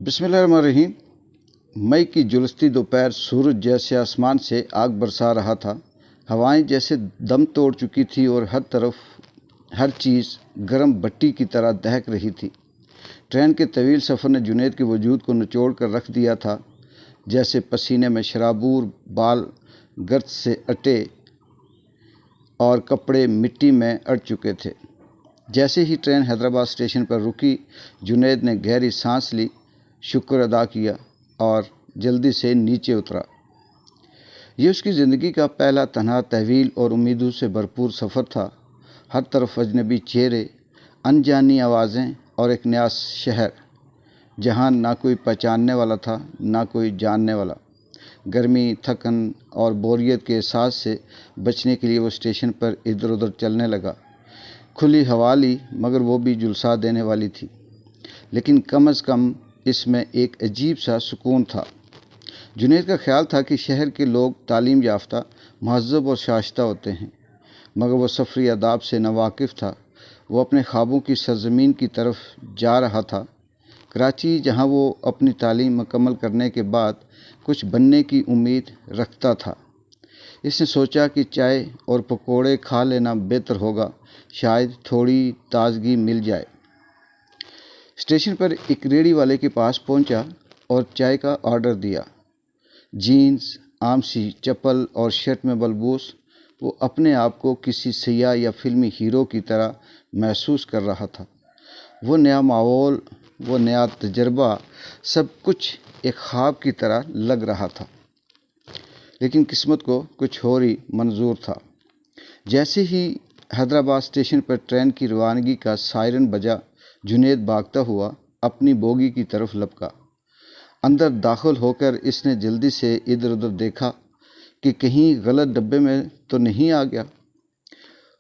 بسم اللہ الرحمن الرحیم۔ مئی کی جلستی دوپہر سورج جیسے آسمان سے آگ برسا رہا تھا، ہوائیں جیسے دم توڑ چکی تھی اور ہر طرف ہر چیز گرم بٹی کی طرح دہک رہی تھی۔ ٹرین کے طویل سفر نے جنید کے وجود کو نچوڑ کر رکھ دیا تھا، جیسے پسینے میں شرابور بال گرد سے اٹے اور کپڑے مٹی میں اڑ چکے تھے۔ جیسے ہی ٹرین حیدرآباد اسٹیشن پر رکی، جنید نے گہری سانس لی، شکر ادا کیا اور جلدی سے نیچے اترا۔ یہ اس کی زندگی کا پہلا تنہا، طویل اور امیدوں سے بھرپور سفر تھا۔ ہر طرف اجنبی چہرے، انجانی آوازیں اور ایک نیا شہر جہاں نہ کوئی پہچاننے والا تھا نہ کوئی جاننے والا۔ گرمی، تھکن اور بوریت کے احساس سے بچنے کے لیے وہ اسٹیشن پر ادھر ادھر چلنے لگا۔ کھلی ہوا لی، مگر وہ بھی جھلسا دینے والی تھی، لیکن کم از کم اس میں ایک عجیب سا سکون تھا۔ جنید کا خیال تھا کہ شہر کے لوگ تعلیم یافتہ، مہذب اور شائستہ ہوتے ہیں، مگر وہ سفری آداب سے ناواقف تھا۔ وہ اپنے خوابوں کی سرزمین کی طرف جا رہا تھا، کراچی، جہاں وہ اپنی تعلیم مکمل کرنے کے بعد کچھ بننے کی امید رکھتا تھا۔ اس نے سوچا کہ چائے اور پکوڑے کھا لینا بہتر ہوگا، شاید تھوڑی تازگی مل جائے۔ اسٹیشن پر ایک ریڑھی والے کے پاس پہنچا اور چائے کا آرڈر دیا۔ جینز، عام سی چپل اور شرٹ میں ملبوس، وہ اپنے آپ کو کسی سیاح یا فلمی ہیرو کی طرح محسوس کر رہا تھا۔ وہ نیا ماحول، وہ نیا تجربہ، سب کچھ ایک خواب کی طرح لگ رہا تھا، لیکن قسمت کو کچھ اور ہی منظور تھا۔ جیسے ہی حیدرآباد اسٹیشن پر ٹرین کی روانگی کا سائرن بجا، جنید بھاگتا ہوا اپنی بوگی کی طرف لپکا۔ اندر داخل ہو کر اس نے جلدی سے ادھر ادھر دیکھا کہ کہیں غلط ڈبے میں تو نہیں آ گیا۔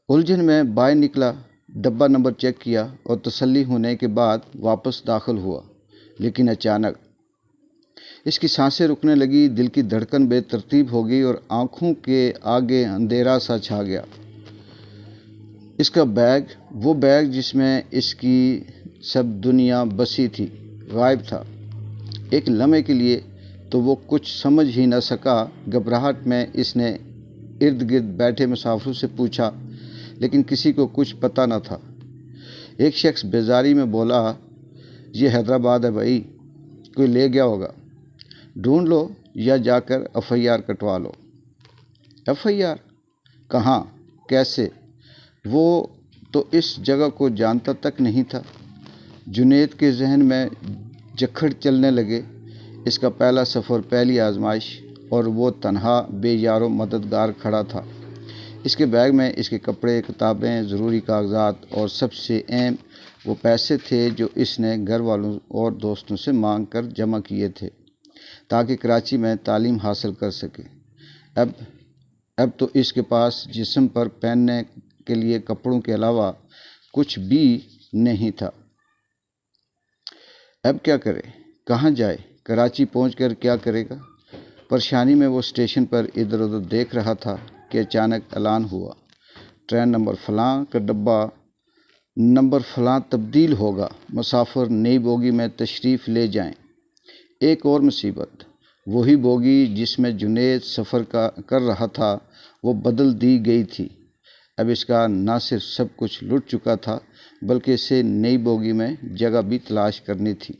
الجھن میں باہر نکلا، ڈبہ نمبر چیک کیا اور تسلی ہونے کے بعد واپس داخل ہوا، لیکن اچانک اس کی سانسیں رکنے لگی، دل کی دھڑکن بے ترتیب ہو گئی اور آنکھوں کے آگے اندھیرا سا چھا گیا۔ اس کا بیگ، وہ بیگ جس میں اس کی سب دنیا بسی تھی، غائب تھا۔ ایک لمحے کے لیے تو وہ کچھ سمجھ ہی نہ سکا۔ گھبراہٹ میں اس نے ارد گرد بیٹھے مسافروں سے پوچھا، لیکن کسی کو کچھ پتہ نہ تھا۔ ایک شخص بیزاری میں بولا، یہ حیدرآباد ہے بھائی، کوئی لے گیا ہوگا، ڈھونڈ لو یا جا کر FIR کٹوا لو۔ FIR؟ کہاں؟ کیسے؟ وہ تو اس جگہ کو جانتا تک نہیں تھا۔ جنید کے ذہن میں جکھڑ چلنے لگے۔ اس کا پہلا سفر، پہلی آزمائش، اور وہ تنہا، بے یار و مددگار کھڑا تھا۔ اس کے بیگ میں اس کے کپڑے، کتابیں، ضروری کاغذات اور سب سے اہم وہ پیسے تھے جو اس نے گھر والوں اور دوستوں سے مانگ کر جمع کیے تھے تاکہ کراچی میں تعلیم حاصل کر سکے۔ اب تو اس کے پاس جسم پر پہننے کے لیے کپڑوں کے علاوہ کچھ بھی نہیں تھا۔ اب کیا کرے؟ کہاں جائے؟ کراچی پہنچ کر کیا کرے گا؟ پریشانی میں وہ اسٹیشن پر ادھر ادھر دیکھ رہا تھا کہ اچانک اعلان ہوا، ٹرین نمبر فلاں کا ڈبہ نمبر فلاں تبدیل ہوگا، مسافر نئی بوگی میں تشریف لے جائیں۔ ایک اور مصیبت، وہی بوگی جس میں جنید سفر کر رہا تھا، وہ بدل دی گئی تھی۔ اب اس کا نہ صرف سب کچھ لٹ چکا تھا، بلکہ اسے نئی بوگی میں جگہ بھی تلاش کرنی تھی۔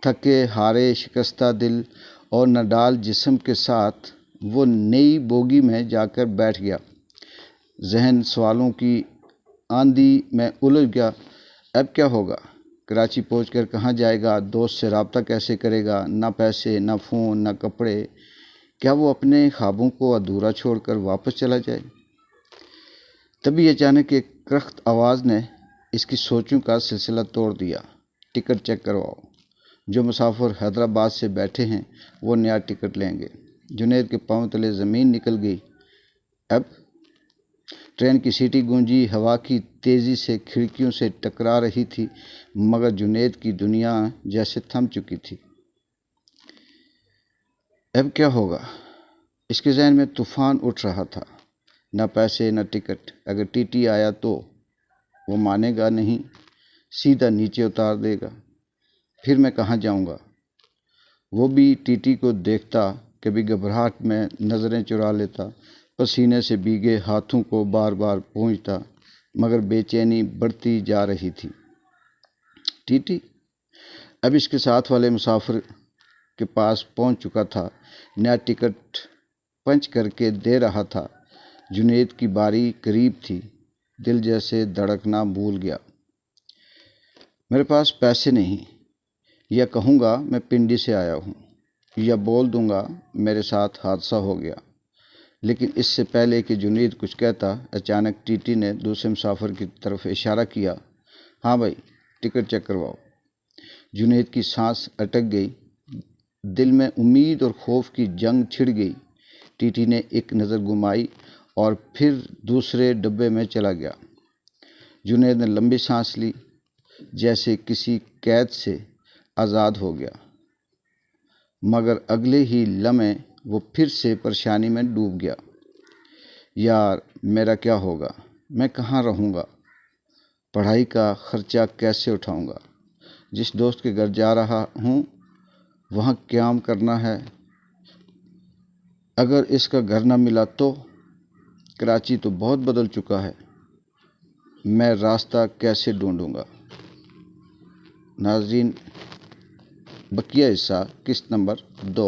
تھکے ہارے، شکستہ دل اور نڈال جسم کے ساتھ وہ نئی بوگی میں جا کر بیٹھ گیا۔ ذہن سوالوں کی آندھی میں الجھ گیا۔ اب کیا ہوگا؟ کراچی پہنچ کر کہاں جائے گا؟ دوست سے رابطہ کیسے کرے گا؟ نہ پیسے، نہ فون، نہ کپڑے۔ کیا وہ اپنے خوابوں کو ادھورا چھوڑ کر واپس چلا جائے؟ تبھی اچانک ایک کرخت آواز نے اس کی سوچوں کا سلسلہ توڑ دیا۔ ٹکٹ چیک کرواؤ، جو مسافر حیدرآباد سے بیٹھے ہیں وہ نیا ٹکٹ لیں گے۔ جنید کے پاؤں تلے زمین نکل گئی۔ اب ٹرین کی سیٹی گونجی، ہوا کی تیزی سے کھڑکیوں سے ٹکرا رہی تھی، مگر جنید کی دنیا جیسے تھم چکی تھی۔ اب کیا ہوگا؟ اس کے ذہن میں طوفان اٹھ رہا تھا۔ نہ پیسے، نہ ٹکٹ۔ اگر TT آیا تو وہ مانے گا نہیں، سیدھا نیچے اتار دے گا۔ پھر میں کہاں جاؤں گا؟ وہ بھی ٹی کو دیکھتا، کبھی گھبراہٹ میں نظریں چرا لیتا، پسینے سے بھیگے ہاتھوں کو بار بار پونچھتا، مگر بے چینی بڑھتی جا رہی تھی۔ ٹی اب اس کے ساتھ والے مسافر کے پاس پہنچ چکا تھا، نیا ٹکٹ پنچ کر کے دے رہا تھا۔ جنید کی باری قریب تھی، دل جیسے دھڑکنا بھول گیا۔ میرے پاس پیسے نہیں، یا کہوں گا میں پنڈی سے آیا ہوں، یا بول دوں گا میرے ساتھ حادثہ ہو گیا۔ لیکن اس سے پہلے کہ جنید کچھ کہتا، اچانک ٹی نے دوسرے مسافر کی طرف اشارہ کیا۔ ہاں بھائی، ٹکٹ چیک کرواؤ۔ جنید کی سانس اٹک گئی، دل میں امید اور خوف کی جنگ چھڑ گئی۔ ٹی نے ایک نظر گھمائی اور پھر دوسرے ڈبے میں چلا گیا۔ جنید نے لمبی سانس لی، جیسے کسی قید سے آزاد ہو گیا، مگر اگلے ہی لمحے وہ پھر سے پریشانی میں ڈوب گیا۔ یار، میرا کیا ہوگا؟ میں کہاں رہوں گا؟ پڑھائی کا خرچہ کیسے اٹھاؤں گا؟ جس دوست کے گھر جا رہا ہوں وہاں قیام کرنا ہے، اگر اس کا گھر نہ ملا تو؟ کراچی تو بہت بدل چکا ہے، میں راستہ کیسے ڈھونڈوں گا؟ ناظرین، بقیہ حصہ قسط نمبر 2